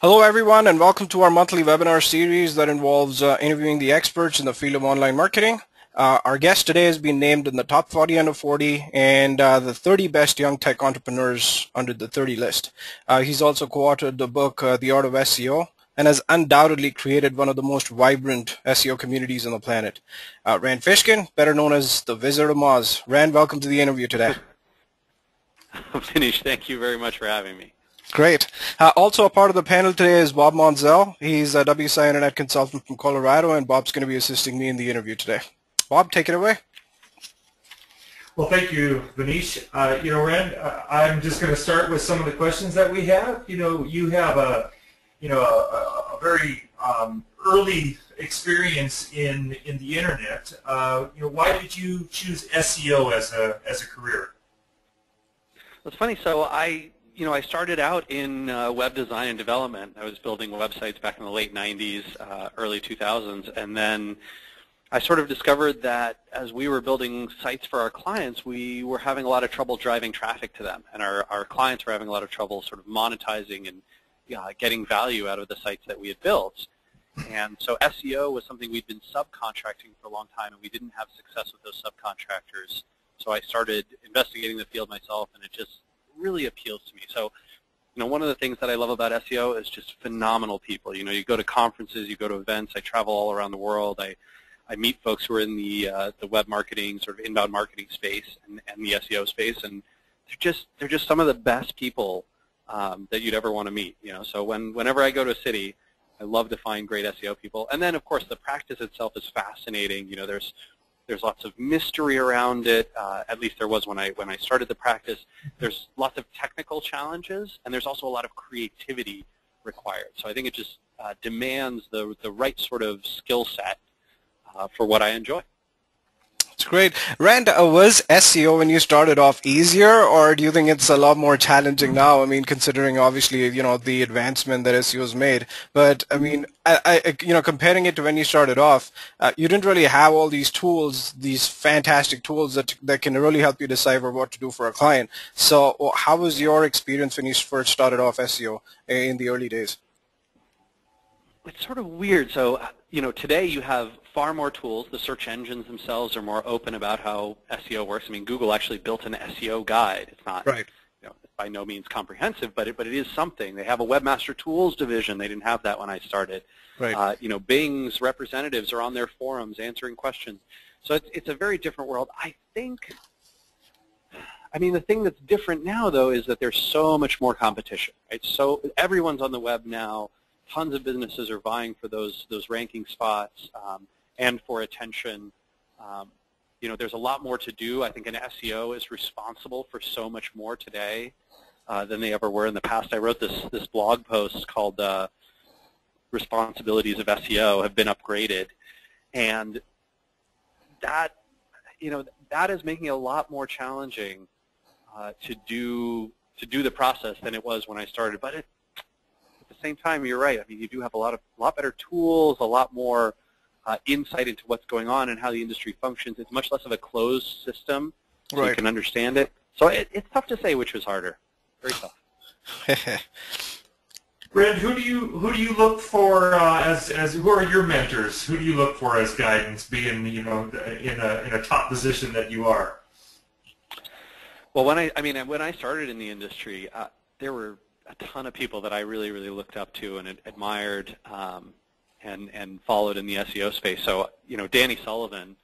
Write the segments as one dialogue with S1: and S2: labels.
S1: Hello everyone and welcome to our monthly webinar series that involves interviewing the experts in the field of online marketing. Our guest today has been named in the top 40 under 40 and the 30 best young tech entrepreneurs under the 30 list. He's also co-authored the book The Art of SEO and has undoubtedly created one of the most vibrant SEO communities on the planet. Rand Fishkin, better known as the Wizard of Moz. Rand, welcome to the interview today.
S2: Vineesh, thank you very much for having me.
S1: Great. Also a part of the panel today is Bob Monzel. He's a WSI Internet consultant from Colorado, and Bob's going to be assisting me in the interview today. Bob, take it away.
S3: Well, thank you, Vineesh. Rand, I'm just going to start with some of the questions that we have. You have a very early experience in the internet. Why did you choose SEO as a career?
S2: Well, it's funny. So I started out in web design and development. I was building websites back in the late 90s, early 2000s, and then I sort of discovered that as we were building sites for our clients, we were having a lot of trouble driving traffic to them, and our clients were having a lot of trouble sort of monetizing and getting value out of the sites that we had built. And so SEO was something we'd been subcontracting for a long time, and we didn't have success with those subcontractors. So I started investigating the field myself, and it just really appeals to me. So, one of the things that I love about SEO is just phenomenal people. You go to conferences, you go to events. I travel all around the world. I meet folks who are in the web marketing, sort of inbound marketing space and the SEO space, and they're just some of the best people that you'd ever want to meet. So whenever I go to a city, I love to find great SEO people. And then, of course, the practice itself is fascinating. There's lots of mystery around it. At least there was when I started the practice. There's lots of technical challenges, and there's also a lot of creativity required. So I think it just demands the right sort of skill set for what I enjoy.
S1: That's great. Rand, was SEO when you started off easier, or do you think it's a lot more challenging now? I mean, considering obviously, the advancement that SEO has made. But I mean, comparing it to when you started off, you didn't really have all these tools, these fantastic tools that can really help you decipher what to do for a client. So how was your experience when you first started off SEO in the early days?
S2: It's sort of weird. So, today you have far more tools. The search engines themselves are more open about how SEO works. I mean, Google actually built an SEO guide. It's not,
S1: right.
S2: By no means comprehensive, but it is something. They have a Webmaster Tools division. They didn't have that when I started.
S1: Right.
S2: Bing's representatives are on their forums answering questions. So it's a very different world. I mean, the thing that's different now, though, is that there's so much more competition. Right? So everyone's on the web now. Tons of businesses are vying for those ranking spots and for attention. There's a lot more to do. I think an SEO is responsible for so much more today than they ever were in the past. I wrote this blog post called Responsibilities of SEO Have Been Upgraded, and that is making it a lot more challenging to do the process than it was when I started. But at the same time, you're right. I mean, you do have a lot better tools, a lot more insight into what's going on and how the industry functions. It's much less of a closed system, so you can understand it. So it's tough to say which was harder. Very tough.
S3: Rand, who do you look for as who are your mentors? Who do you look for as guidance, being in a top position that you are?
S2: Well, when I started in the industry, there were a ton of people that I really, really looked up to and admired and followed in the SEO space. So, Danny Sullivan,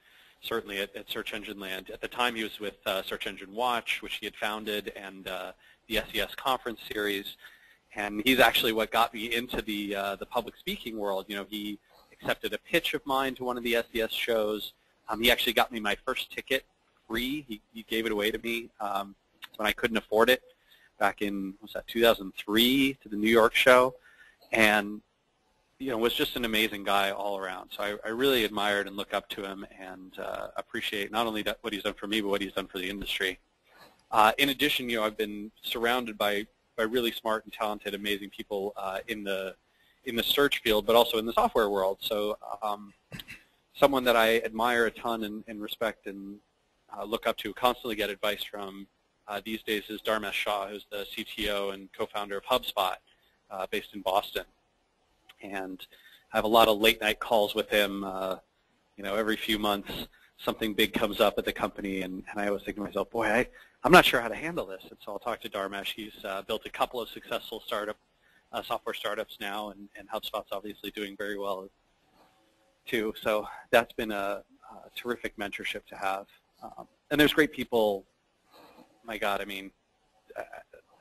S2: certainly at Search Engine Land. At the time, he was with Search Engine Watch, which he had founded, and the SES conference series. And he's actually what got me into the public speaking world. He accepted a pitch of mine to one of the SES shows. He actually got me my first ticket free. He gave it away to me when I couldn't afford it. Back in, 2003 to the New York show, and was just an amazing guy all around. So I really admired and look up to him and appreciate not only what he's done for me, but what he's done for the industry. In addition, I've been surrounded by really smart and talented, amazing people in the search field, but also in the software world. So someone that I admire a ton and respect and look up to, constantly get advice from these days is Dharmesh Shah, who's the CTO and co-founder of HubSpot. based in Boston. And I have a lot of late night calls with him. Every few months something big comes up at the company, and I always think to myself, boy, I'm not sure how to handle this. And so I'll talk to Dharmesh. He's built a couple of successful software startups now, and HubSpot's obviously doing very well too. So that's been a terrific mentorship to have. And there's great people. My God, I mean,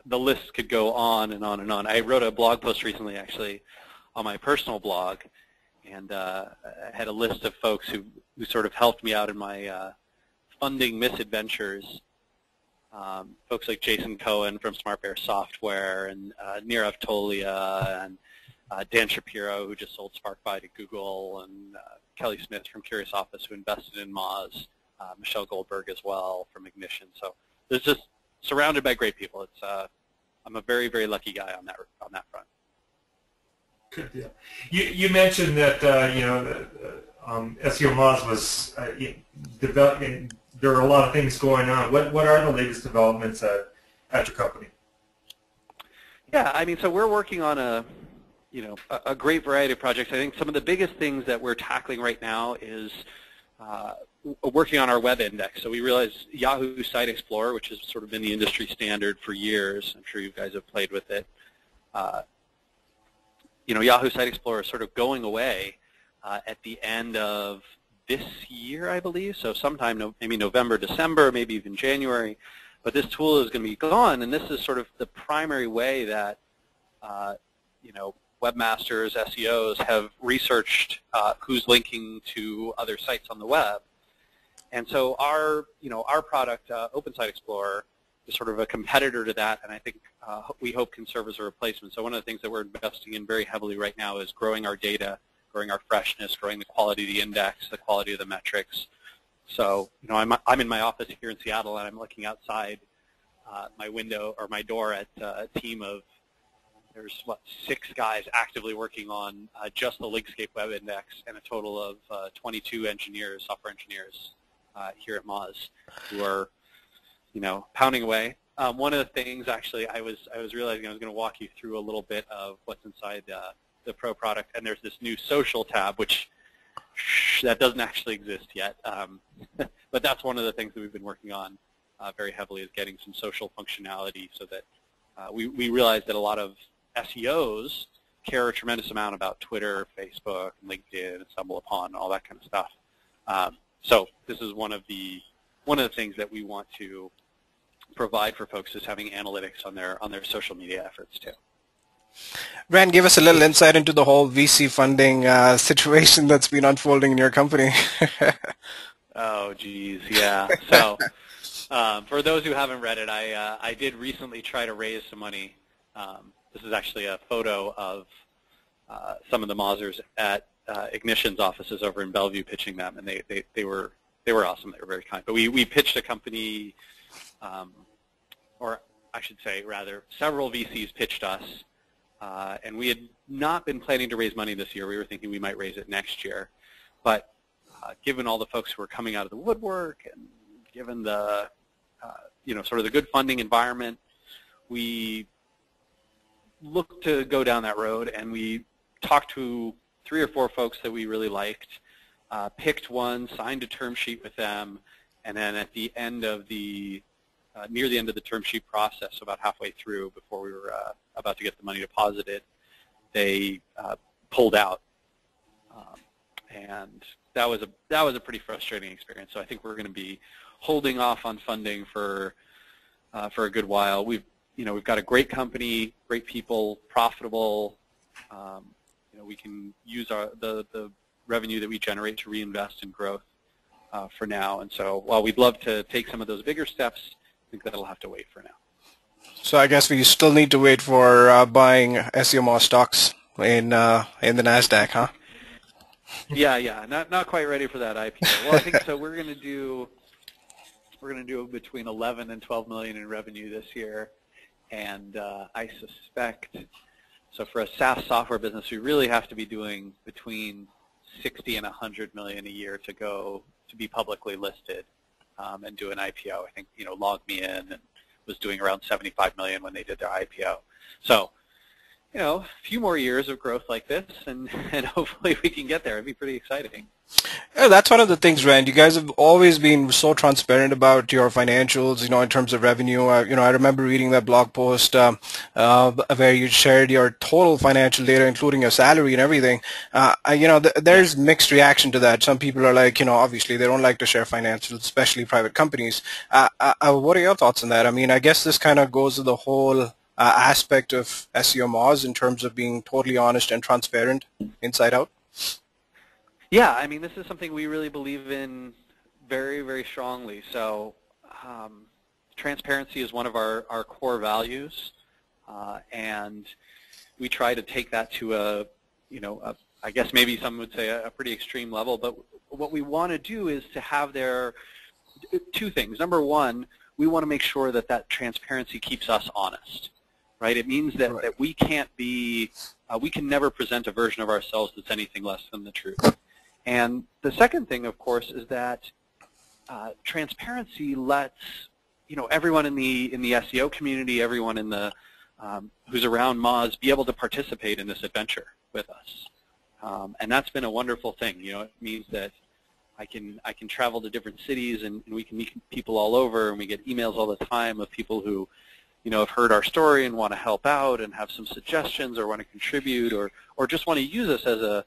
S2: the list could go on and on and on. I wrote a blog post recently, actually, on my personal blog, and I had a list of folks who sort of helped me out in my funding misadventures. Folks like Jason Cohen from Smart Bear Software, and Nirav Tolia, and Dan Shapiro, who just sold SparkBuy to Google, and Kelly Smith from Curious Office, who invested in MAAS, Michelle Goldberg as well from Ignition. So there's just surrounded by great people. It's I'm a very, very lucky guy on that front.
S3: Good deal. You mentioned that SEOMOZ was developing. There are a lot of things going on. What are the latest developments at your company?
S2: Yeah, I mean, so we're working on a great variety of projects. I think some of the biggest things that we're tackling right now is working on our web index. So we realized Yahoo Site Explorer, which has sort of been the industry standard for years. I'm sure you guys have played with it. Yahoo Site Explorer is sort of going away at the end of this year, I believe. So sometime maybe November, December, maybe even January. But this tool is going to be gone, and this is sort of the primary way that webmasters, SEOs have researched who's linking to other sites on the web. And so our product, Open Site Explorer, is sort of a competitor to that, and I think we hope can serve as a replacement. So one of the things that we're investing in very heavily right now is growing our data, growing our freshness, growing the quality of the index, the quality of the metrics. So I'm in my office here in Seattle, and I'm looking outside my window or my door at a team of, there's 6 guys actively working on just the Linkscape web index, and a total of 22 engineers, software engineers here at MAAS, who are pounding away. One of the things, actually, I was realizing I was going to walk you through a little bit of what's inside the Pro product, and there's this new social tab, which that doesn't actually exist yet, but that's one of the things that we've been working on very heavily, is getting some social functionality, so that we realize that a lot of SEOs care a tremendous amount about Twitter, Facebook, LinkedIn, and StumbleUpon, and all that kind of stuff. So this is one of the things that we want to provide for folks, is having analytics on their social media efforts too.
S1: Rand, give us a little insight into the whole VC funding situation that's been unfolding in your company.
S2: Oh, geez, yeah. So for those who haven't read it, I did recently try to raise some money. This is actually a photo of some of the Mozzers at Ignition's offices over in Bellevue pitching them, and they were awesome. They were very kind. But we pitched a company, or I should say, rather, several VCs pitched us, and we had not been planning to raise money this year. We were thinking we might raise it next year. But given all the folks who were coming out of the woodwork, and given the sort of the good funding environment, we looked to go down that road, and we talked to 3 or 4 folks that we really liked, picked one, signed a term sheet with them, and then at the end of the near the end of the term sheet process, about halfway through, before we were about to get the money deposited, they pulled out, and that was a pretty frustrating experience. So I think we're going to be holding off on funding for a good while. We've got a great company, great people, profitable. We can use the revenue that we generate to reinvest in growth for now. And so while we'd love to take some of those bigger steps, I think that'll have to wait for now.
S1: So I guess we still need to wait for buying SEOMOZ stocks in the NASDAQ, huh?
S2: Yeah, not quite ready for that IPO. Well, I think so. We're going to do between 11 and 12 million in revenue this year, and I suspect, so for a SaaS software business, we really have to be doing between 60 and 100 million a year to be publicly listed and do an IPO. I think Log Me In and was doing around 75 million when they did their IPO. So a few more years of growth like this, and hopefully we can get there. It'd be pretty exciting.
S1: Yeah, that's one of the things, Rand. You guys have always been so transparent about your financials, in terms of revenue. I remember reading that blog post where you shared your total financial data, including your salary and everything. There's mixed reaction to that. Some people are like, obviously they don't like to share financials, especially private companies. What are your thoughts on that? I mean, I guess this kind of goes to the whole aspect of SEOMOZ in terms of being totally honest and transparent inside out.
S2: Yeah, I mean, this is something we really believe in very, very strongly. So transparency is one of our core values, and we try to take that to I guess maybe some would say a pretty extreme level, but what we want to do is to have there two things. Number one, we want to make sure that that transparency keeps us honest, right? It means that, that we can't be, we can never present a version of ourselves that's anything less than the truth. And the second thing, of course, is that transparency lets everyone in the SEO community, everyone in the who's around Moz, be able to participate in this adventure with us, and that's been a wonderful thing. It means that I can travel to different cities and we can meet people all over, and we get emails all the time of people who have heard our story and want to help out and have some suggestions or want to contribute or just want to use us as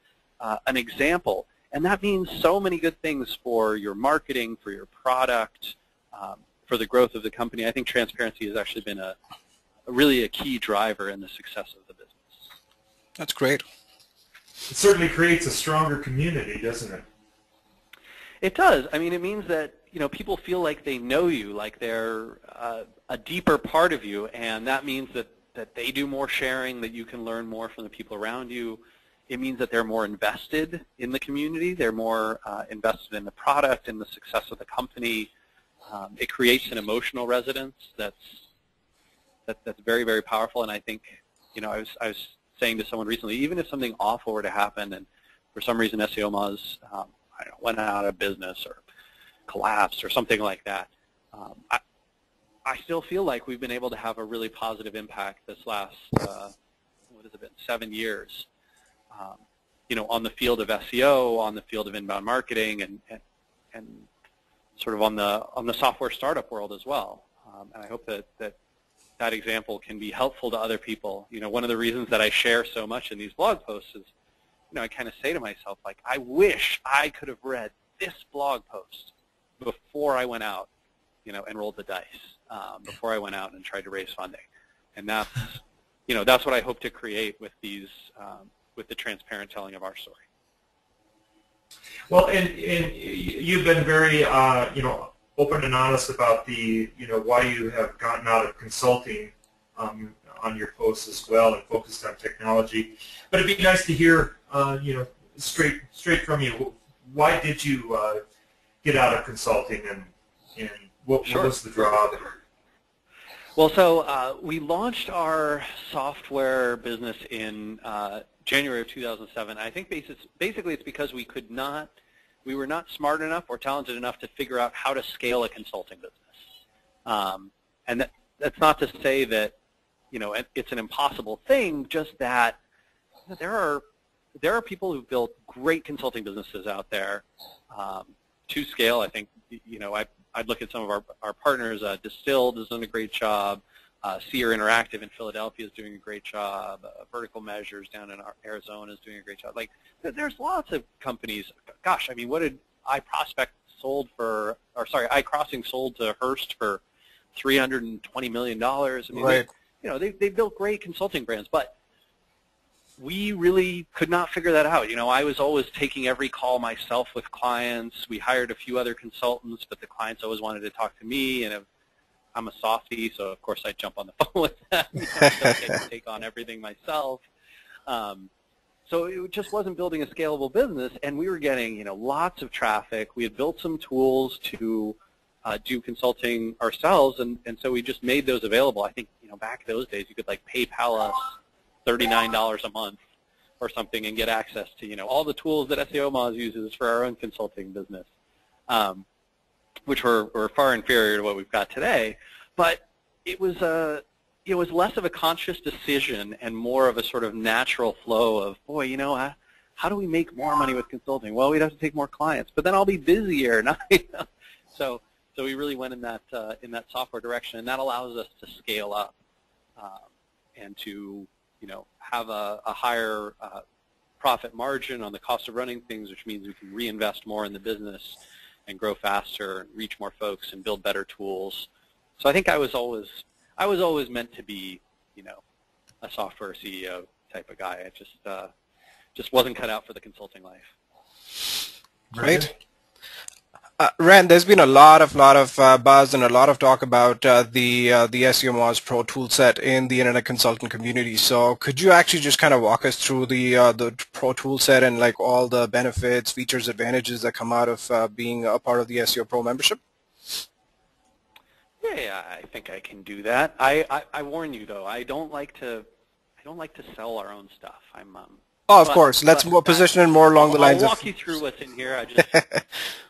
S2: an example. And that means so many good things for your marketing, for your product, for the growth of the company. I think transparency has actually been really a key driver in the success of the business.
S1: That's great.
S3: It certainly creates a stronger community, doesn't it?
S2: It does. I mean, it means that people feel like they know you, like they're a deeper part of you, and that means that they do more sharing, that you can learn more from the people around you. It means that they're more invested in the community. They're more invested in the product and the success of the company. It creates an emotional resonance that's very, very powerful. And I think, I was saying to someone recently, even if something awful were to happen, and for some reason SEOMOZ went out of business or collapsed or something like that, I still feel like we've been able to have a really positive impact this last, what has it been, 7 years. On the field of SEO, on the field of inbound marketing, and sort of on the software startup world as well. And I hope that example can be helpful to other people. One of the reasons that I share so much in these blog posts is, I kind of say to myself, like, I wish I could have read this blog post before I went out, and rolled the dice, before I went out and tried to raise funding. And that's what I hope to create with these. With the transparent telling of our story.
S3: Well, and you've been very, open and honest about why you have gotten out of consulting on your posts as well and focused on technology. But it'd be nice to hear, straight from you. Why did you get out of consulting, and what was the draw there?
S2: Well, so we launched our software business in January of 2007. I think basically it's because we were not smart enough or talented enough to figure out how to scale a consulting business. And that's not to say that it's an impossible thing, just that there are people who've built great consulting businesses out there to scale. I think I'd look at some of our partners. Distilled has done a great job. Seer Interactive in Philadelphia is doing a great job. Vertical Measures down in Arizona is doing a great job. Like, there's lots of companies. Gosh, I mean, what did iProspect sold for? Or sorry, iCrossing sold to Hearst for $320 million. I mean,
S1: right.
S2: they built great consulting brands, but we really could not figure that out. I was always taking every call myself with clients. We hired a few other consultants, but the clients always wanted to talk to me, and I'm a softie, so of course I jump on the phone with them. I don't take on everything myself. So it just wasn't building a scalable business, and we were getting lots of traffic. We had built some tools to do consulting ourselves, and so we just made those available. I think back those days you could like PayPal us $39 a month or something and get access to all the tools that SEOMOZ uses for our own consulting business, which were far inferior to what we've got today. But it was it was less of a conscious decision and more of a sort of natural flow of, boy, you know, how do we make more money with consulting? Well, we'd have to take more clients, but then I'll be busier. So we really went in that software direction, and that allows us to scale up and to, you know, have a higher profit margin on the cost of running things, which means we can reinvest more in the business and grow faster and reach more folks and build better tools. So I think I was always meant to be, you know, a software CEO type of guy. I just wasn't cut out for the consulting life.
S1: Right. Rand, there's been a lot of buzz and a lot of talk about the SEOMOZ Pro toolset in the internet consultant community. So could you actually just kind of walk us through the Pro toolset and like all the benefits, features, advantages that come out of being a part of the SEO Pro membership?
S2: Yeah, I think I can do that. I warn you though, I don't like to sell our own stuff.
S1: Oh, of course. Let's more position it more along the lines of.
S2: I'll walk you through what's in here.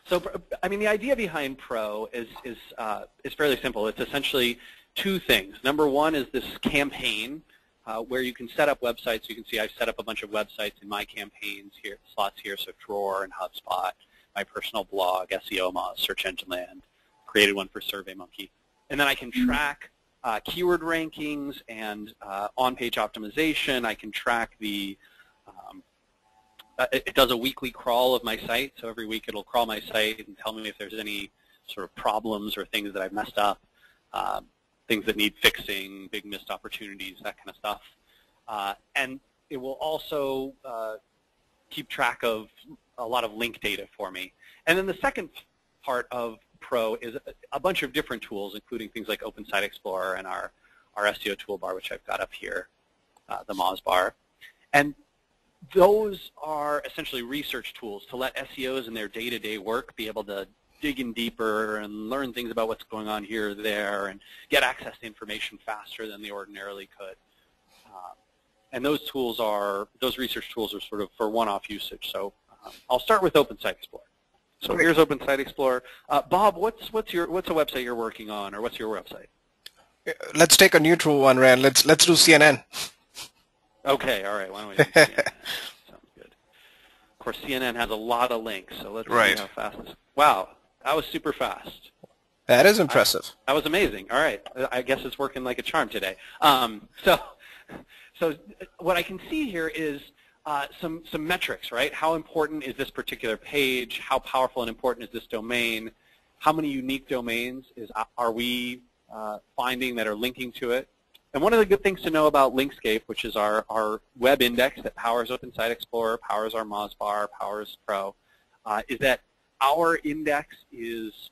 S2: So, I mean, the idea behind Pro is fairly simple. It's essentially two things. Number one is this campaign where you can set up websites. You can see I've set up a bunch of websites in my campaigns here, slots here, so Drawer and HubSpot, my personal blog, SEOMoz, Search Engine Land, created one for SurveyMonkey. And then I can track keyword rankings and on-page optimization. I can track the it does a weekly crawl of my site, so every week it'll crawl my site and tell me if there's any sort of problems or things that I've messed up, things that need fixing, big missed opportunities, that kind of stuff. And it will also keep track of a lot of link data for me. And then the second part of Pro is a bunch of different tools, including things like Open Site Explorer and our SEO toolbar, which I've got up here, the MAAS Bar. And those are essentially research tools to let SEOs in their day-to-day work be able to dig in deeper and learn things about what's going on here or there and get access to information faster than they ordinarily could. And those research tools are sort of for one-off usage. So I'll start with Open Site Explorer. So here's Open Site Explorer. Bob, what's a website you're working on, or what's your website?
S1: Let's take a neutral one, Rand. Let's do CNN.
S2: Okay, all right. Why don't we do CNN? Sounds good. Of course, CNN has a lot of links, so let's see how fast this. Wow, that was super fast.
S1: That is impressive.
S2: That was amazing. All right, I guess it's working like a charm today. So what I can see here is some metrics, right? How important is this particular page? How powerful and important is this domain? How many unique domains are we finding that are linking to it? And one of the good things to know about Linkscape, which is our web index that powers Open Site Explorer, powers our MAAS Bar, powers Pro, is that our index is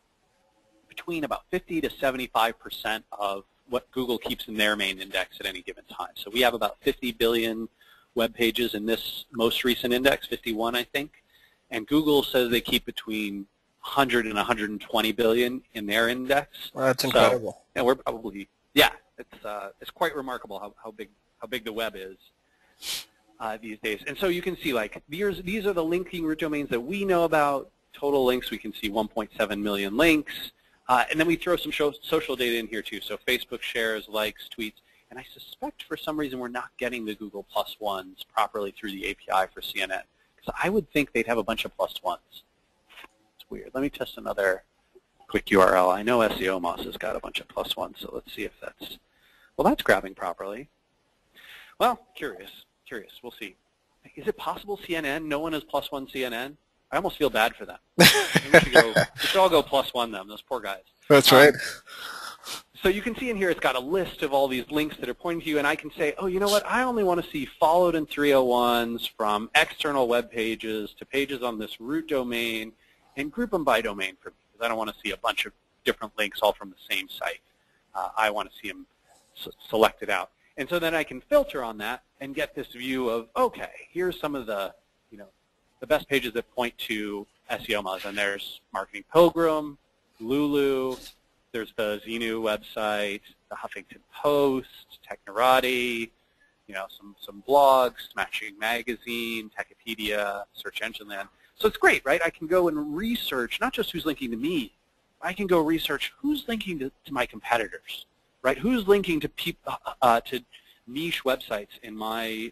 S2: between about 50 to 75% of what Google keeps in their main index at any given time. So we have about 50 billion web pages in this most recent index, 51 I think, and Google says they keep between 100 and 120 billion in their index.
S1: Well, that's incredible.
S2: And we're probably, yeah. It's quite remarkable how big the web is these days. And so you can see like these are the linking root domains that we know about. Total links, we can see 1.7 million links. And then we throw some social data in here too. So Facebook shares, likes, tweets. And I suspect for some reason we're not getting the Google plus ones properly through the API for CNN. Because I would think they'd have a bunch of plus ones. It's weird. Let me test another quick URL. I know SEOMOZ has got a bunch of plus ones, so let's see if that's... Well, that's grabbing properly. Well, curious. We'll see. Is it possible CNN? No one has plus one CNN? I almost feel bad for them. we should all go plus one them, those poor guys.
S1: That's right.
S2: So you can see in here it's got a list of all these links that are pointing to you, and I can say, oh, you know what? I only want to see followed in 301s from external web pages to pages on this root domain, and group them by domain for me, because I don't want to see a bunch of different links all from the same site. I want to see them selected out. And so then I can filter on that and get this view of, okay, here's some of the, the best pages that point to SEOMOZ. And there's Marketing Pilgrim, Lulu, there's the Xenu website, the Huffington Post, Technorati, some blogs, Smashing Magazine, Techipedia, Search Engine Land. So it's great, right? I can go and research not just who's linking to me, I can go research who's linking to my competitors, right? Who's linking to to niche websites in my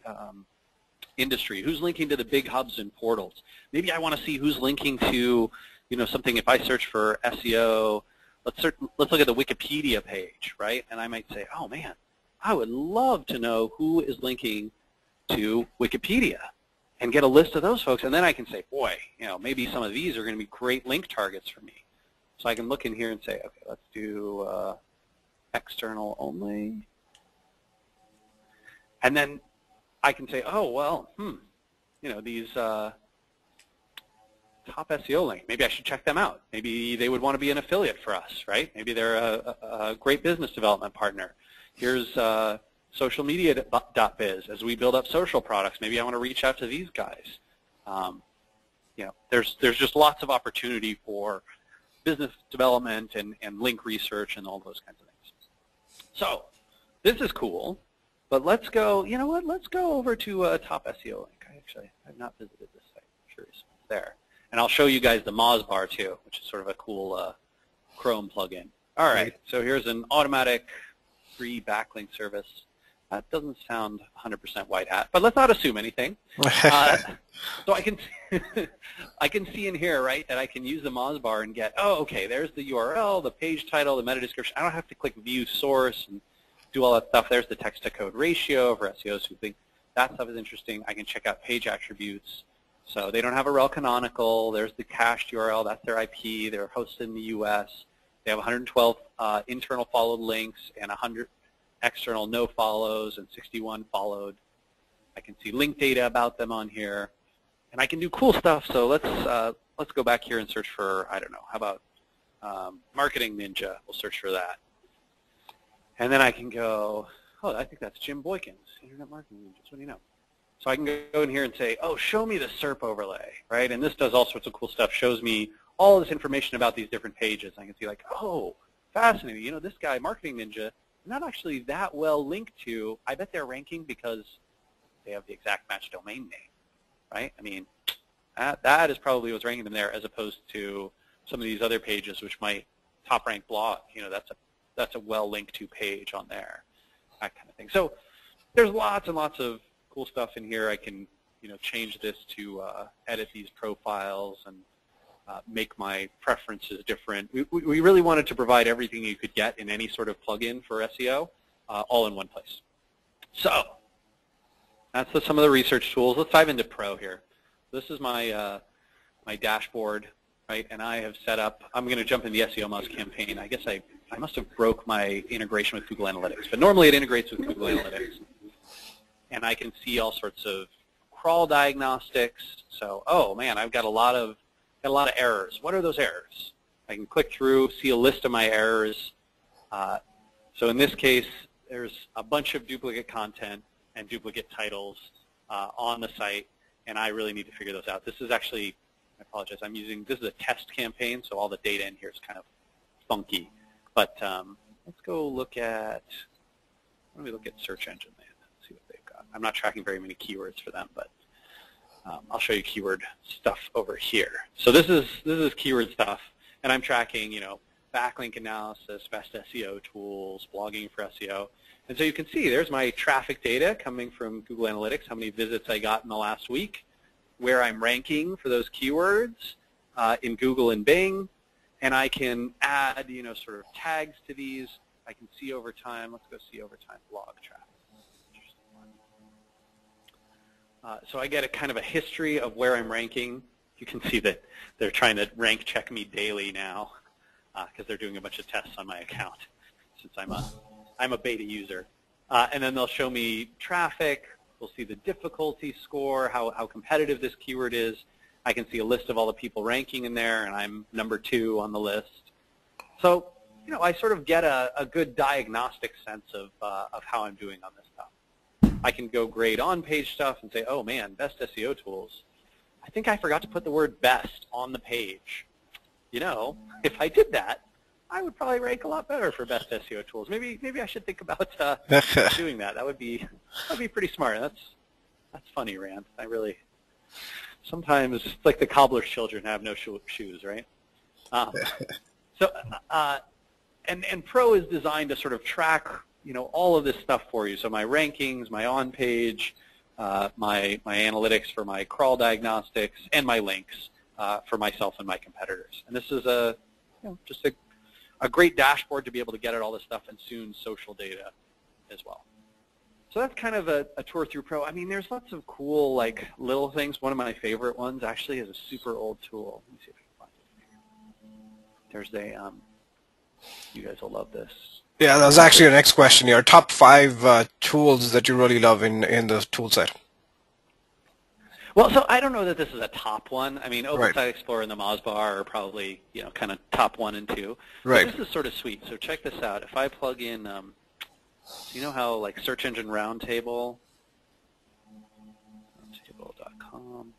S2: industry? Who's linking to the big hubs and portals? Maybe I want to see who's linking to, something. If I search for SEO, let's look at the Wikipedia page, right? And I might say, oh man, I would love to know who is linking to Wikipedia, and get a list of those folks. And then I can say, boy, maybe some of these are going to be great link targets for me. So I can look in here and say, okay, let's do external only. And then I can say, oh, well, these top SEO link, maybe I should check them out. Maybe they would want to be an affiliate for us, right? Maybe they're a great business development partner. Here's socialmedia.biz. As we build up social products, maybe I want to reach out to these guys. There's just lots of opportunity for business development and link research and all those kinds of things. So this is cool. But let's go, let's go over to Top SEO Link. I have not visited this site. I'm sure it's there. And I'll show you guys the MAAS Bar too, which is sort of a cool Chrome plugin. All right, so here's an automatic free backlink service. That doesn't sound 100% white hat, but let's not assume anything. So I can see in here, right, that I can use the MAAS Bar and get, oh, okay, there's the URL, the page title, the meta description. I don't have to click view source and do all that stuff. There's the text-to-code ratio for SEOs who think that stuff is interesting. I can check out page attributes. So they don't have a rel canonical. There's the cached URL. That's their IP. They're hosted in the US. They have 112 internal followed links and 100 external no follows and 61 followed. I can see link data about them on here, and I can do cool stuff. So let's go back here and search for, I don't know, how about Marketing Ninja? We'll search for that. And then I can go, oh, I think that's Jim Boykins, Internet Marketing Ninjas. What do you know? So I can go in here and say, oh, show me the SERP overlay, right? And this does all sorts of cool stuff. Shows me all this information about these different pages. I can see like, oh, fascinating. This guy, Marketing Ninja, not actually that well linked to. I bet they're ranking because they have the exact match domain name, right? I mean, that is probably what's ranking them there, as opposed to some of these other pages, which might top rank blog. That's a well linked to page on there, that kind of thing. So there's lots and lots of cool stuff in here. I can change this to edit these profiles and make my preferences different. We really wanted to provide everything you could get in any sort of plugin for SEO all in one place. So that's some of the research tools. Let's dive into Pro here. This is my my dashboard, right? And I have set up, I'm going to jump in the SEOMOZ campaign. I guess I must have broke my integration with Google Analytics, but normally it integrates with Google Analytics. And I can see all sorts of crawl diagnostics. So, oh man, I've got a lot of errors. What are those errors? I can click through, see a list of my errors. So in this case, there's a bunch of duplicate content and duplicate titles on the site, and I really need to figure those out. This is actually, I apologize, this is a test campaign, so all the data in here is kind of funky. But let's go look at, why don't we look at Search Engine Land, see what they've got. I'm not tracking very many keywords for them, but I'll show you keyword stuff over here. So this is keyword stuff, and I'm tracking, backlink analysis, best SEO tools, blogging for SEO. And so you can see there's my traffic data coming from Google Analytics, how many visits I got in the last week, where I'm ranking for those keywords in Google and Bing, and I can add, sort of tags to these. I can see over time. Let's go see over time blog traffic. So I get a kind of a history of where I'm ranking. You can see that they're trying to rank check me daily now because they're doing a bunch of tests on my account since I'm a beta user. And then they'll show me traffic. We'll see the difficulty score, how competitive this keyword is. I can see a list of all the people ranking in there, and I'm number 2 on the list. So, I sort of get a good diagnostic sense of how I'm doing on this stuff. I can go grade on-page stuff and say, oh man, best SEO tools. I think I forgot to put the word best on the page. If I did that, I would probably rank a lot better for best SEO tools. Maybe I should think about doing that. That'd be pretty smart. That's funny, Rand. Sometimes it's like the cobbler's children have no shoes, right? and Pro is designed to sort of track, all of this stuff for you. So my rankings, my on-page, my analytics for my crawl diagnostics, and my links for myself and my competitors. And this is just a great dashboard to be able to get at all this stuff, and soon social data as well. So that's kind of a tour through Pro. I mean, there's lots of cool, like, little things. One of my favorite ones actually is a super old tool. Let me see if I can find it. There's a, you guys will love this.
S1: Yeah, that was actually the next question here. Top 5 tools that you really love in the tool set.
S2: Well, so I don't know that this is a top one. I mean,
S1: Right.
S2: OpenSite Explorer and the MAAS Bar are probably, kind of top 1 and 2.
S1: Right.
S2: But this is sort of sweet. So check this out. If I plug in, you know how, like, search engine roundtable, roundtable.com.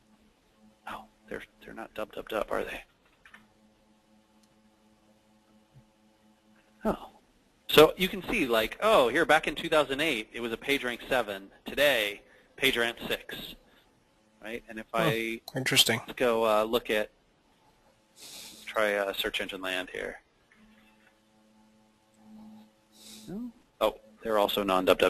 S2: Oh, they're not dubbed, are they? Oh. So you can see, like, oh, here back in 2008, it was a PageRank 7. Today, PageRank 6. Right? And if I
S1: Interesting.
S2: let's go look at, try search engine land here. No? Oh, they're also non-dub.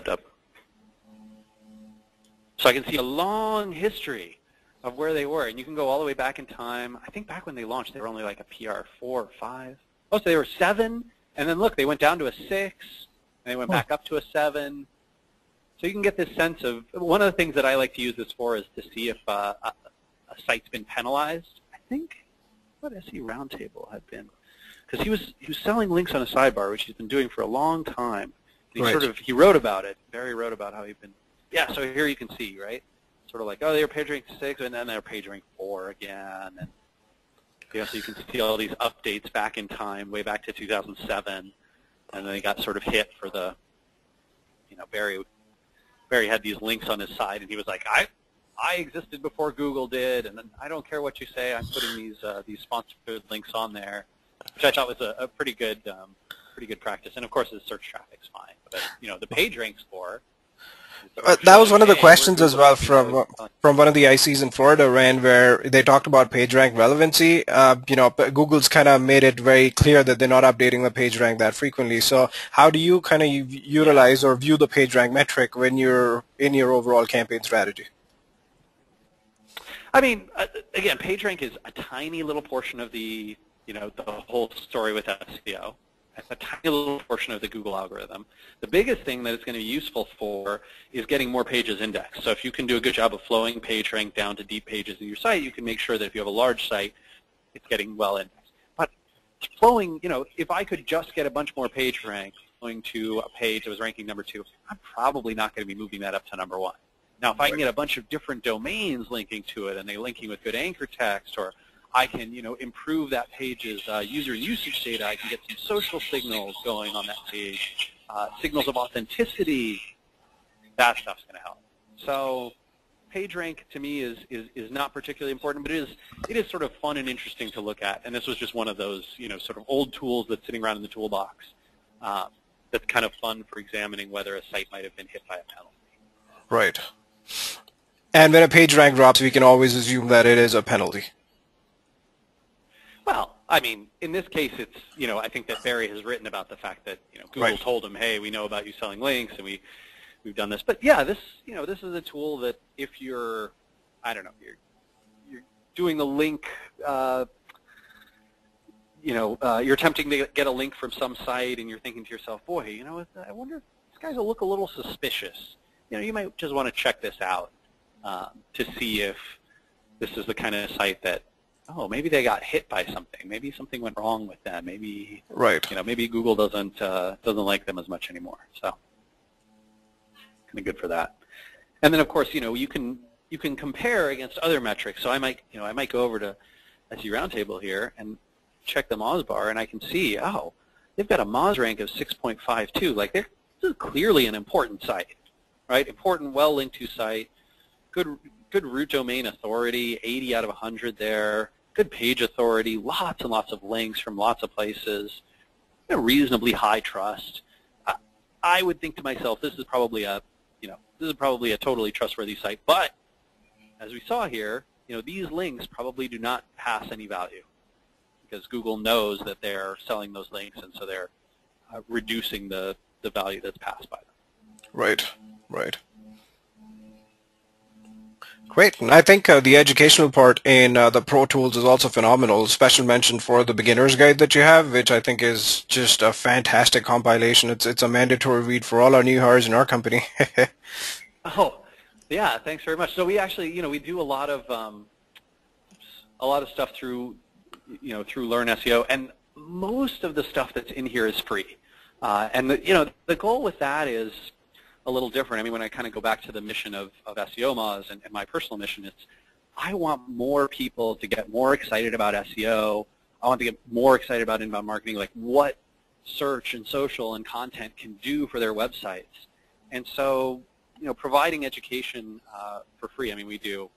S2: So I can see a long history of where they were, and you can go all the way back in time. I think back when they launched, they were only like a PR 4 or 5. Oh, so they were 7, and then look, they went down to a 6, and they went back up to a 7. So you can get this sense of, one of the things that I like to use this for is to see if a site's been penalized. I think what SE Roundtable had been, because he was selling links on a sidebar, which he's been doing for a long time. And he wrote about it. Barry wrote about how he'd been. Yeah. So here you can see, right? Sort of like, oh, they were PageRank 6, and then they're PageRank 4 again, and so you can see all these updates back in time, way back to 2007, and then they got sort of hit for the, Barry had these links on his side, and he was like, I existed before Google did, and I don't care what you say. I'm putting these sponsored links on there, which I thought was a pretty good practice. And of course, the search traffic's fine, but the PageRank score.
S1: That was one of the questions as well from one of the ICs in Florida, Rand, where they talked about PageRank relevancy. Google's kind of made it very clear that they're not updating the PageRank that frequently. So how do you kind of utilize or view the PageRank metric when you're in your overall campaign strategy?
S2: I mean, again, PageRank is a tiny little portion of the whole story with SEO. A tiny little portion of the Google algorithm. The biggest thing that it's going to be useful for is getting more pages indexed. So if you can do a good job of flowing PageRank down to deep pages in your site, you can make sure that if you have a large site, it's getting well indexed. But flowing, if I could just get a bunch more PageRank flowing to a page that was ranking number 2, I'm probably not going to be moving that up to number 1. Now, if I can get a bunch of different domains linking to it, and they're linking with good anchor text, or I can, improve that page's user usage data. I can get some social signals going on that page, signals of authenticity. That stuff's going to help. So PageRank to me is not particularly important, but it is sort of fun and interesting to look at. And this was just one of those, sort of old tools that's sitting around in the toolbox that's kind of fun for examining whether a site might have been hit by a penalty.
S1: Right. And when a PageRank drops, we can always assume that it is a penalty.
S2: Well, I mean, in this case, it's, I think that Barry has written about the fact that, Google told him, hey, we know about you selling links, and we've done this. But yeah, this is a tool that if you're, I don't know, you're doing a link, you're attempting to get a link from some site, and you're thinking to yourself, boy, I wonder if these guys will look a little suspicious. You might just want to check this out to see if this is the kind of site that, oh, maybe they got hit by something. Maybe something went wrong with them. Maybe maybe Google doesn't like them as much anymore. So kind of good for that. And then of course, you can compare against other metrics. So I might go over to SE Roundtable here and check the MAAS Bar, and I can see, oh, they've got a MAAS rank of 6.52. Like this is clearly an important site, right? Important, well linked to site. Good root domain authority, 80 out of 100 there. Good page authority, lots and lots of links from lots of places, reasonably high trust. I would think to myself, this is probably a totally trustworthy site. But as we saw here, these links probably do not pass any value because Google knows that they're selling those links, and so they're reducing the value that's passed by them.
S1: Right, right. Great, and I think the educational part in the Pro Tools is also phenomenal. Special mention for the beginner's guide that you have, which I think is just a fantastic compilation. It's a mandatory read for all our new hires in our company.
S2: Oh, yeah, thanks very much. So we actually, we do a lot of stuff through, through Learn SEO, and most of the stuff that's in here is free. And the goal with that is a little different. I mean, when I kind of go back to the mission of SEOMOZ and my personal mission, it's I want more people to get more excited about SEO. I want to get more excited about inbound marketing, like what search and social and content can do for their websites. And so, providing education for free. I mean, we do,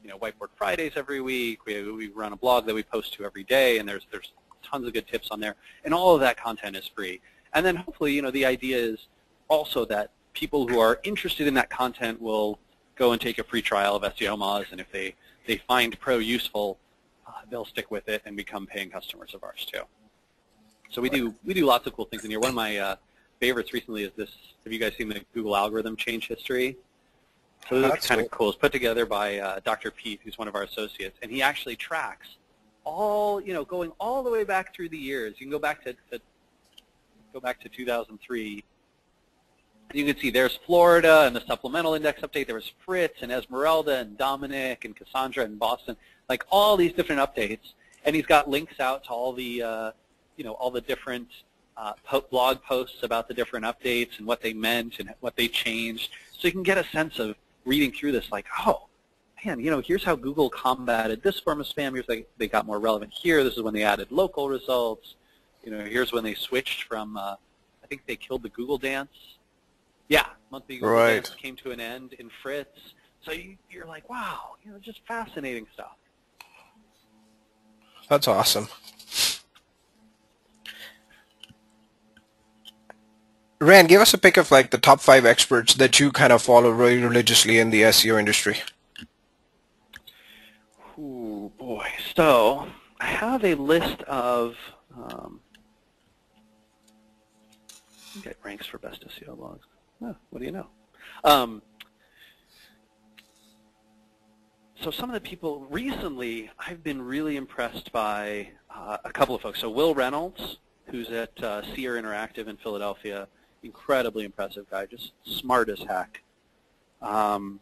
S2: Whiteboard Fridays every week. We run a blog that we post to every day, and there's tons of good tips on there. And all of that content is free. And then hopefully, the idea is also that people who are interested in that content will go and take a free trial of SEOMOZ, and if they find Pro useful, they'll stick with it and become paying customers of ours too. So we do lots of cool things in here. One of my favorites recently is this. Have you guys seen the Google algorithm change history? So this is kind of cool. It's put together by Dr. Pete, who's one of our associates, and he actually tracks all, going all the way back through the years. You can go back to 2003. You can see there's Florida and the supplemental index update. There was Fritz and Esmeralda and Dominic and Cassandra and Boston, like all these different updates. And he's got links out to all the, all the different blog posts about the different updates and what they meant and what they changed. So you can get a sense of reading through this, like, oh, man, here's how Google combated this form of spam. Here's like they got more relevant here. This is when they added local results. Here's when they switched from, I think they killed the Google dance. Yeah, monthly Google dance came to an end in Fritz. So you're like, wow, just fascinating stuff.
S1: That's awesome. Rand, give us a pick of like the top 5 experts that you kind of follow very religiously in the SEO industry.
S2: Oh boy. So I have a list of I think it ranks for best SEO blogs. Oh, what do you know? So some of the people recently, I've been really impressed by a couple of folks. So Will Reynolds, who's at Seer Interactive in Philadelphia, incredibly impressive guy, just smart as heck. I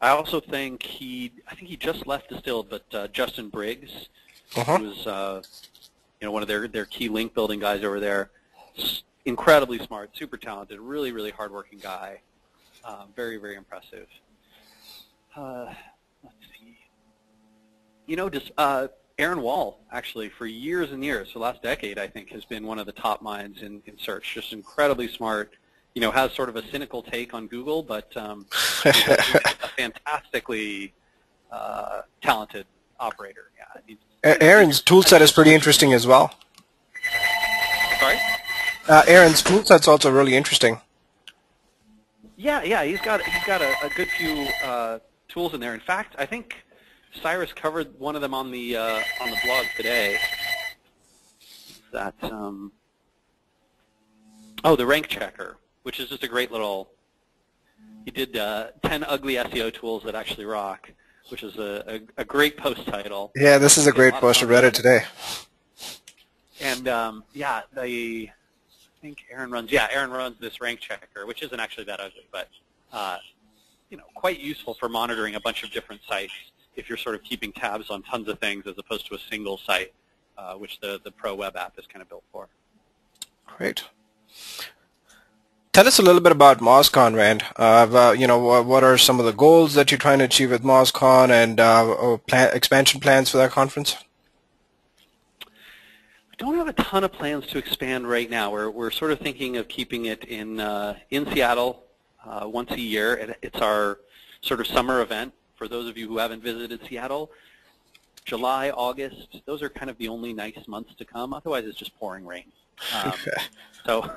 S2: also think I think he just left Distilled, but Justin Briggs, who's one of their key link building guys over there, incredibly smart, super talented, really, really hardworking guy, very, very impressive. Let's see. Just Aaron Wall, actually, for years and years, for the last decade, I think, has been one of the top minds in search. Just incredibly smart. Has sort of a cynical take on Google, but he's a fantastically talented operator. Yeah.
S1: Aaron's toolset is pretty interesting as well.
S2: Sorry?
S1: Aaron's toolset's also really interesting.
S2: Yeah, he's got a good few tools in there. In fact, I think Cyrus covered one of them on the blog today. That the rank checker, which is just a great little. He did 10 ugly SEO tools that actually rock, which is a great post title.
S1: Yeah, this is a great post. I read it today.
S2: And I think Aaron runs this rank checker, which isn't actually that ugly, but quite useful for monitoring a bunch of different sites if you're sort of keeping tabs on tons of things as opposed to a single site, which the Pro Web app is kind of built for.
S1: Great. Tell us a little bit about MossCon, Rand. What are some of the goals that you're trying to achieve with MossCon and expansion plans for that conference?
S2: We don't have a ton of plans to expand right now. We're sort of thinking of keeping it in Seattle once a year. It's our sort of summer event for those of you who haven't visited Seattle. July, August, those are kind of the only nice months to come. Otherwise, it's just pouring rain. So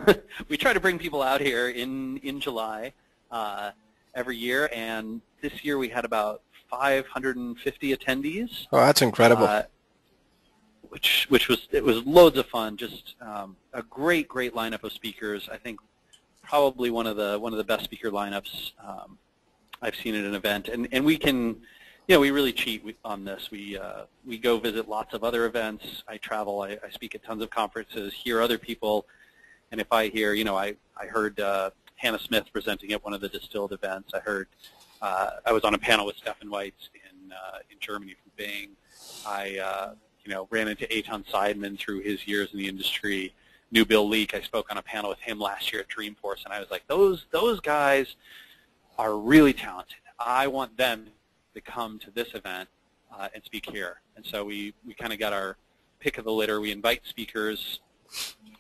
S2: we try to bring people out here in July every year, and this year we had about 550 attendees.
S1: Oh, that's incredible.
S2: which was loads of fun. Just a great lineup of speakers. I think probably one of the best speaker lineups I've seen at an event. And we can, we really cheat on this. We go visit lots of other events. I travel. I speak at tons of conferences. Hear other people. And if I hear, I heard Hannah Smith presenting at one of the Distilled events. I heard I was on a panel with Stefan Weitz in Germany from Bing. I ran into Eitan Seidman through his years in the industry. Knew Bill Leak. I spoke on a panel with him last year at Dreamforce, and I was like, those guys are really talented. I want them to come to this event and speak here. And so we kind of got our pick of the litter. We invite speakers.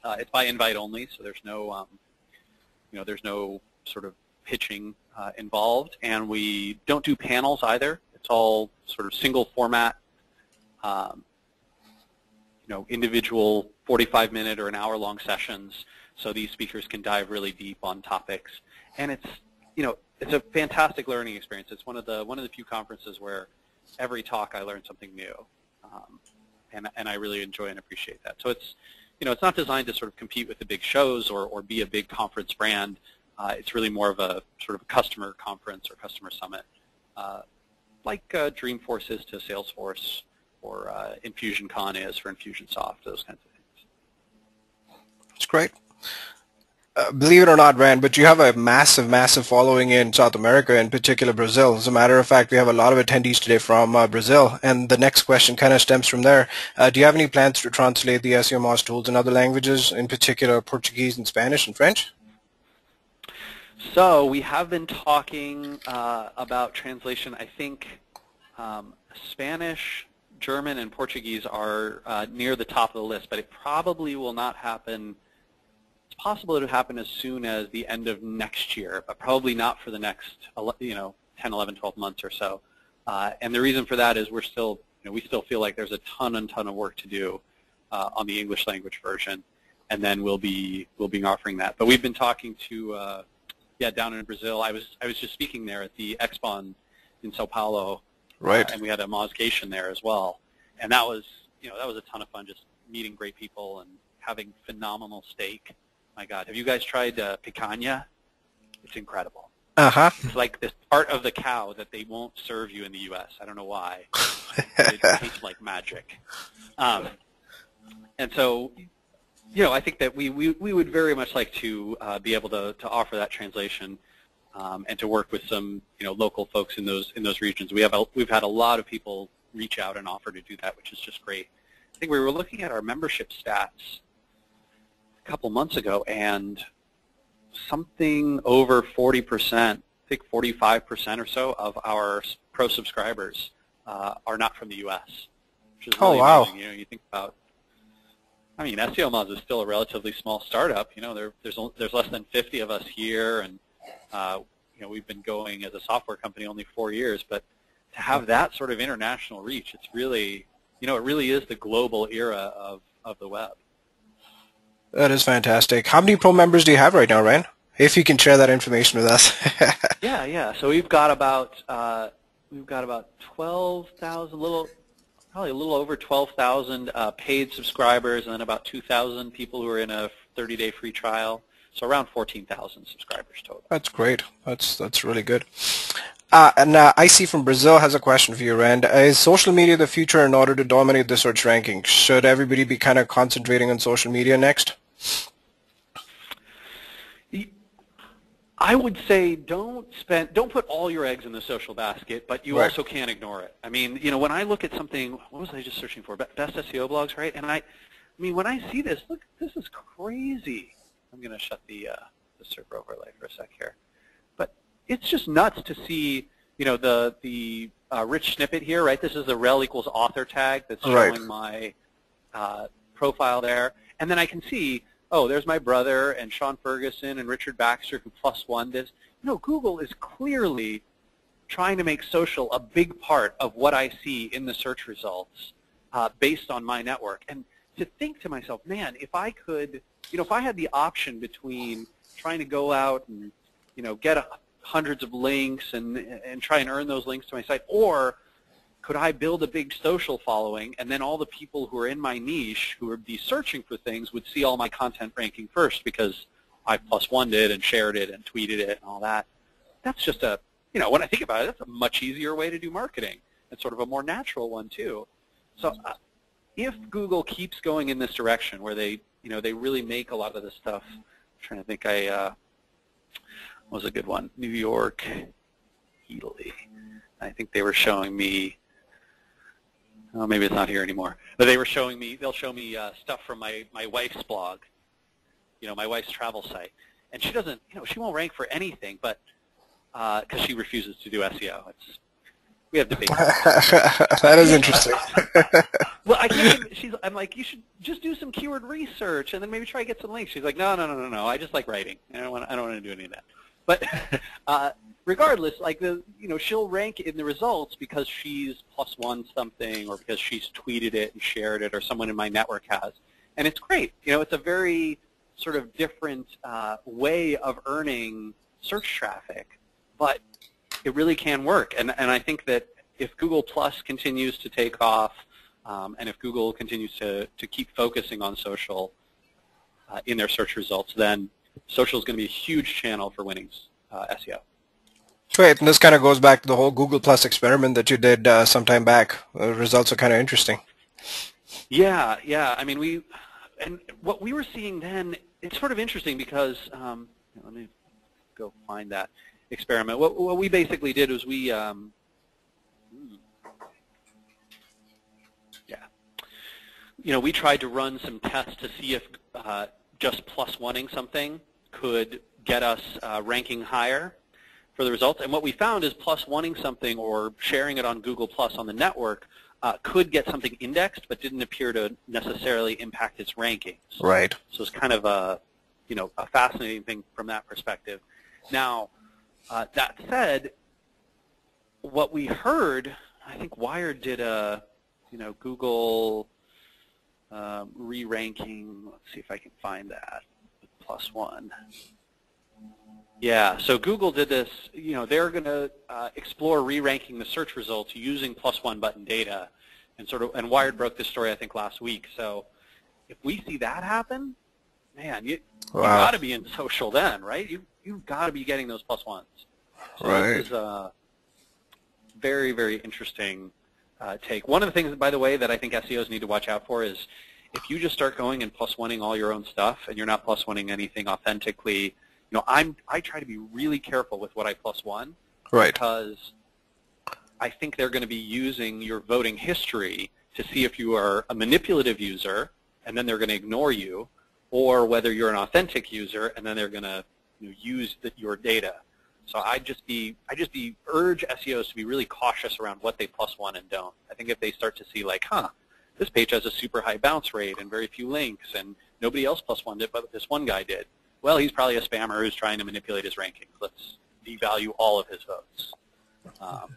S2: It's by invite only, so there's no there's no sort of pitching involved, and we don't do panels either. It's all sort of single format, individual 45-minute or an hour-long sessions, so these speakers can dive really deep on topics. And it's a fantastic learning experience. It's one of the few conferences where every talk I learn something new, and I really enjoy and appreciate that. So it's it's not designed to sort of compete with the big shows or be a big conference brand. It's really more of a sort of a customer conference or customer summit, like Dreamforce is to Salesforce, or InfusionCon is for Infusionsoft, those kinds of things.
S1: That's great. Believe it or not, Rand, but you have a massive following in South America, in particular Brazil. As a matter of fact, we have a lot of attendees today from Brazil, and the next question kind of stems from there. Do you have any plans to translate the SEOMOZ tools in other languages, in particular Portuguese and Spanish and French?
S2: So we have been talking about translation. I think Spanish, German, and Portuguese are near the top of the list, but it probably will not happen. It's possible it will happen as soon as the end of next year, but probably not for the next 10, 11, 12 months or so. And the reason for that is we still feel like there's a ton of work to do on the English language version, and then we'll be offering that. But we've been talking to down in Brazil. I was just speaking there at the Expo in Sao Paulo.
S1: Right.
S2: And we had a MossCon there as well, and that was a ton of fun, just meeting great people and having phenomenal steak. My God, have you guys tried picanha? It's incredible. It's like this part of the cow that they won't serve you in the U.S. I don't know why. It tastes like magic. And so, I think that we would very much like to be able to offer that translation. And to work with some local folks in those regions. We've had a lot of people reach out and offer to do that, which is just great. I think we were looking at our membership stats a couple months ago, and something over 40%, I think 45% or so of our pro subscribers are not from the U.S., which is really amazing. You think about. I mean, SEOMOZ is still a relatively small startup. There's less than 50 of us here, and we've been going as a software company only 4 years, but to have that sort of international reach, it's really, it really is the global era of the web.
S1: That is fantastic. How many pro members do you have right now, Ryan? If you can share that information with us.
S2: Yeah. So we've got about 12,000, probably a little over 12,000 paid subscribers, and then about 2,000 people who are in a 30-day free trial. So around 14,000 subscribers total. That's
S1: great. That's really good. And I see from Brazil has a question for you, Rand. Is social media the future in order to dominate the search ranking? Should everybody be kind of concentrating on social media next?
S2: I would say don't put all your eggs in the social basket, but you also can't ignore it. I mean, when I look at something, what was I just searching for? Best SEO blogs, right? And I mean, when I see this, look, this is crazy. I'm going to shut the SERP Overlay for a sec here. But it's just nuts to see, the rich snippet here, right? This is the rel equals author tag that's showing my profile there. And then I can see, oh, there's my brother and Sean Ferguson and Richard Baxter who +1 this. Google is clearly trying to make social a big part of what I see in the search results based on my network. And to think to myself, man, if I could, if I had the option between trying to go out and, get hundreds of links and try and earn those links to my site, or could I build a big social following, and then all the people who are in my niche who would be searching for things would see all my content ranking first because I +1'd it and shared it and tweeted it and all that. That's just a, when I think about it, that's a much easier way to do marketing. It's sort of a more natural one too. So if Google keeps going in this direction where they, they really make a lot of this stuff, I'm trying to think, what was a good one? New York, Italy. I think they were showing me, oh, maybe it's not here anymore, but they were showing me, they'll show me stuff from my wife's blog, my wife's travel site. And she doesn't, she won't rank for anything, but because she refuses to do SEO. We have debates.
S1: That is interesting.
S2: Well, I'm like, you should just do some keyword research and then maybe try to get some links. She's like, no, I just like writing. I don't want to do any of that. But regardless, like she'll rank in the results because she's +1 something or because she's tweeted it and shared it or someone in my network has. And it's great. It's a very sort of different way of earning search traffic, but it really can work. And I think that if Google Plus continues to take off and if Google continues to keep focusing on social in their search results, then social is going to be a huge channel for winning SEO.
S1: Great, and this kind of goes back to the whole Google Plus experiment that you did some back. The results are kind of interesting.
S2: Yeah. I mean, and what we were seeing then, it's sort of interesting because, let me go find that experiment. What we basically did was we, we tried to run some tests to see if just +1ing something could get us ranking higher for the results. And what we found is +1ing something or sharing it on Google Plus on the network could get something indexed, but didn't appear to necessarily impact its rankings.
S1: Right.
S2: So it's kind of a fascinating thing from that perspective. Now, that said, what we heard, I think Wired did a, Google re-ranking. Let's see if I can find that. +1. Yeah, so Google did this. They're going to explore re-ranking the search results using +1 button data, and Wired broke this story I think last week. So if we see that happen, man, you got to be in social then, right? You've got to be getting those +1s. So
S1: right.
S2: This is a very, very interesting take. One of the things, by the way, that I think SEOs need to watch out for is if you just start going and +1ing all your own stuff and you're not +1ing anything authentically, I try to be really careful with what I +1.
S1: Right.
S2: Because I think they're going to be using your voting history to see if you are a manipulative user and then they're going to ignore you, or whether you're an authentic user and then they're going to use your data. So I just urge SEOs to be really cautious around what they +1 and don't. I think if they start to see like, this page has a super high bounce rate and very few links and nobody else +1'd it, but this one guy did. Well, he's probably a spammer who's trying to manipulate his rankings. Let's devalue all of his votes.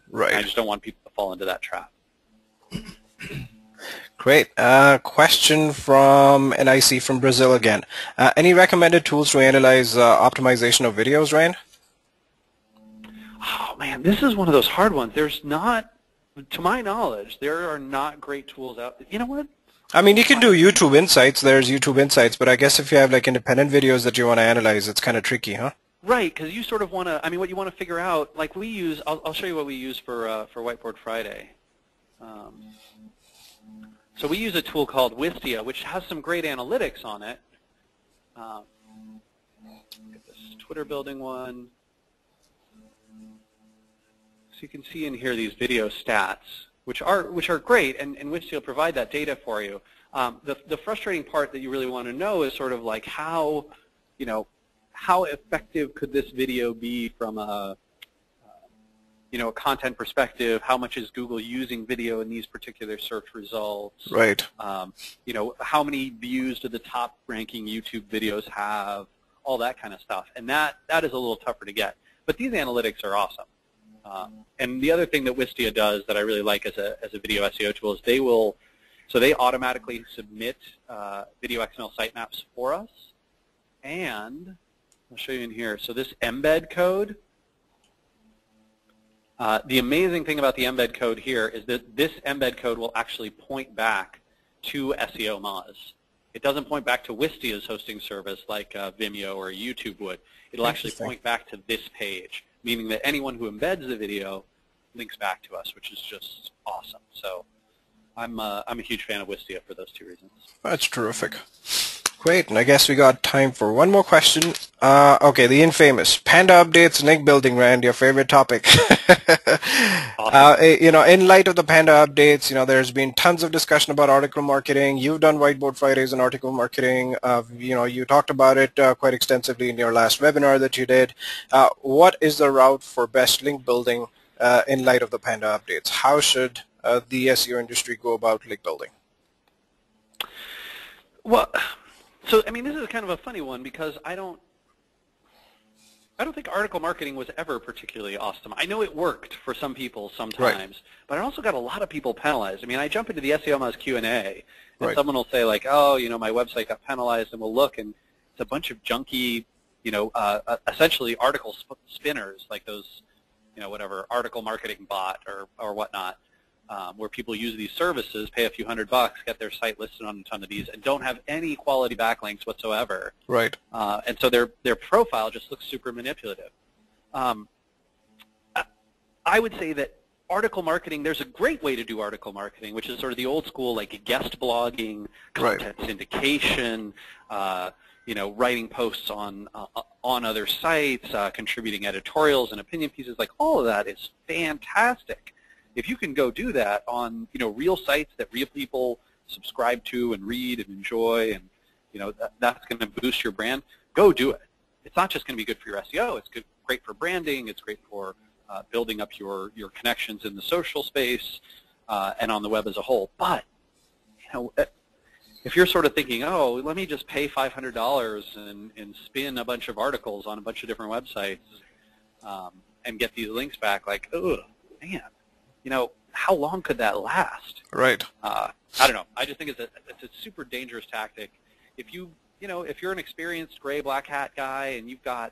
S1: Right.
S2: I just don't want people to fall into that trap.
S1: Great. Question from NIC from Brazil again. Any recommended tools to analyze optimization of videos, Rand?
S2: Oh, man, this is one of those hard ones. There's not, to my knowledge, there are not great tools out there. You know what?
S1: I mean, you can do YouTube Insights. There's YouTube Insights, but I guess if you have like independent videos that you want to analyze, it's kind of tricky, huh?
S2: Right, because you sort of want to, I mean, what you want to figure out, like we use, I'll show you what we use for Whiteboard Friday. So we use a tool called Wistia, which has some great analytics on it. Get this Twitter building one. So you can see in here these video stats, which are great, and Wistia will provide that data for you. The frustrating part that you really want to know is sort of like how effective could this video be from a content perspective? How much is Google using video in these particular search results?
S1: Right.
S2: How many views do the top ranking YouTube videos have? All that kind of stuff. And that is a little tougher to get. But these analytics are awesome. And the other thing that Wistia does that I really like as a video SEO tool is they automatically submit video XML sitemaps for us. And I'll show you in here. So this embed code, The amazing thing about the embed code here is that this embed code will actually point back to SEOMOZ. It doesn't point back to Wistia's hosting service like Vimeo or YouTube would. It'll actually point back to this page, meaning that anyone who embeds the video links back to us, which is just awesome. So I'm a huge fan of Wistia for those two reasons.
S1: That's terrific. Great, and I guess we got time for one more question. Okay, the infamous Panda updates, link building, Rand, your favorite topic.
S2: Awesome.
S1: In light of the Panda updates, there's been tons of discussion about article marketing. You've done Whiteboard Fridays on article marketing. You talked about it quite extensively in your last webinar that you did. What is the route for best link building in light of the Panda updates? How should the SEO industry go about link building?
S2: Well, so I mean, this is kind of a funny one because I don't think article marketing was ever particularly awesome. I know it worked for some people sometimes,
S1: right.
S2: But I also got a lot of people penalized. I mean, I jump into the SEOMOZ Q&A, and
S1: right.
S2: someone will say like, oh, my website got penalized, and we'll look, and it's a bunch of junky, essentially article spinners, like those, whatever, article marketing bot or whatnot. Where people use these services, pay a few $100, get their site listed on a ton of these, and don't have any quality backlinks whatsoever.
S1: Right.
S2: And so their profile just looks super manipulative. I would say that article marketing, there's a great way to do article marketing, which is sort of the old school, like guest blogging, content syndication, writing posts on other sites, contributing editorials and opinion pieces. Like all of that is fantastic. If you can go do that on, real sites that real people subscribe to and read and enjoy, and, that's going to boost your brand, go do it. It's not just going to be good for your SEO. It's great for branding. It's great for building up your connections in the social space and on the web as a whole. But, if you're sort of thinking, oh, let me just pay $500 and spin a bunch of articles on a bunch of different websites and get these links back, like, oh, man. How long could that last?
S1: Right.
S2: I don't know. I just think it's a super dangerous tactic. If if you're an experienced gray black hat guy and you've got,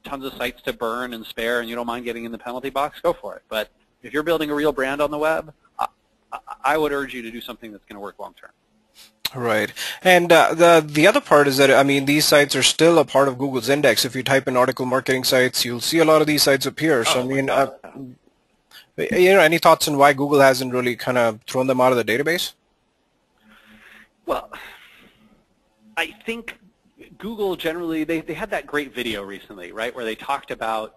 S2: tons of sites to burn and spare and you don't mind getting in the penalty box, go for it. But if you're building a real brand on the web, I would urge you to do something that's going to work long term.
S1: Right. And the other part is that, these sites are still a part of Google's index. If you type in article marketing sites, you'll see a lot of these sites appear. So, any thoughts on why Google hasn't really kind of thrown them out of the database?
S2: Well, I think Google generally, they had that great video recently, right, where they talked about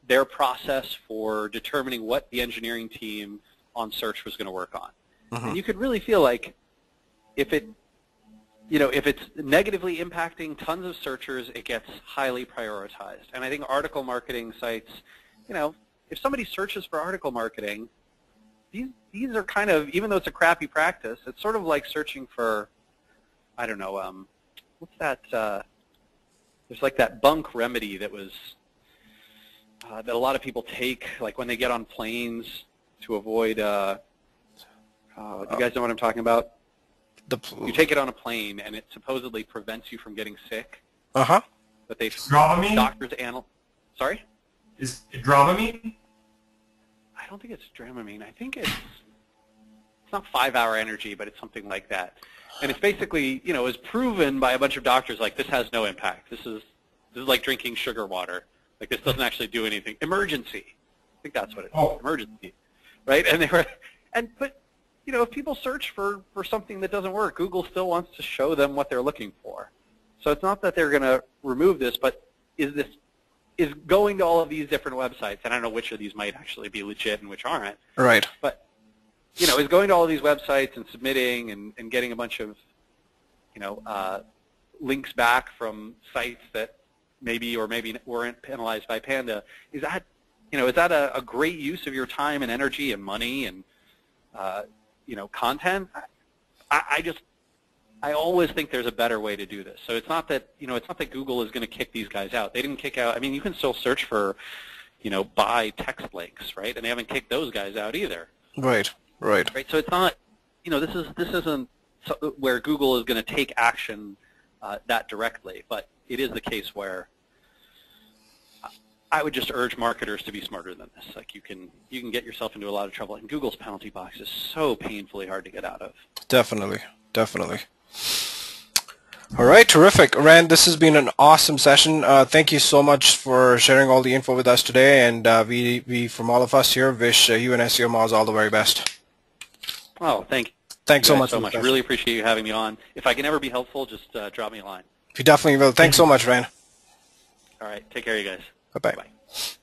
S2: their process for determining what the engineering team on search was going to work on. And you could really feel like if it's negatively impacting tons of searchers, it gets highly prioritized. And I think article marketing sites, if somebody searches for article marketing, these are kind of, even though it's a crappy practice, it's sort of like searching for, I don't know, what's that, there's like that bunk remedy that was, that a lot of people take, like when they get on planes to avoid, do you guys know what I'm talking about? You take it on a plane and it supposedly prevents you from getting sick.
S1: Uh-huh.
S2: But they,
S3: Dramamine?
S2: doctors sorry?
S3: Is it Dramamine?
S2: I don't think it's Dramamine. I think it's not 5-hour energy, but it's something like that. And it's basically, is proven by a bunch of doctors like this has no impact. This is like drinking sugar water. Like this doesn't actually do anything. Emergency. I think that's what it is. Emergency. Right? And but if people search for something that doesn't work, Google still wants to show them what they're looking for. So it's not that they're going to remove this, but is going to all of these different websites, and I don't know which of these might actually be legit and which aren't.
S1: Right.
S2: But, is going to all of these websites and submitting and getting a bunch of, links back from sites that maybe or maybe weren't penalized by Panda. Is that a great use of your time and energy and money and, content? I always think there's a better way to do this. So it's not that, it's not that Google is going to kick these guys out. They didn't kick out, you can still search for, buy text links, right? And they haven't kicked those guys out either.
S1: Right.
S2: So it's not, this isn't where Google is going to take action that directly, but it is the case where I would just urge marketers to be smarter than this. Like you can get yourself into a lot of trouble, and Google's penalty box is so painfully hard to get out of.
S1: Definitely, definitely. All right, terrific. Rand, this has been an awesome session. Thank you so much for sharing all the info with us today, and we from all of us here, wish you and SEOMOZ all the very best.
S2: Oh, thank you.
S1: Thanks so much.
S2: Really appreciate you having me on. If I can ever be helpful, just drop me a line.
S1: You definitely will. Thanks so much, Rand.
S2: All right, take care, you guys.
S1: Bye-bye.
S2: Bye.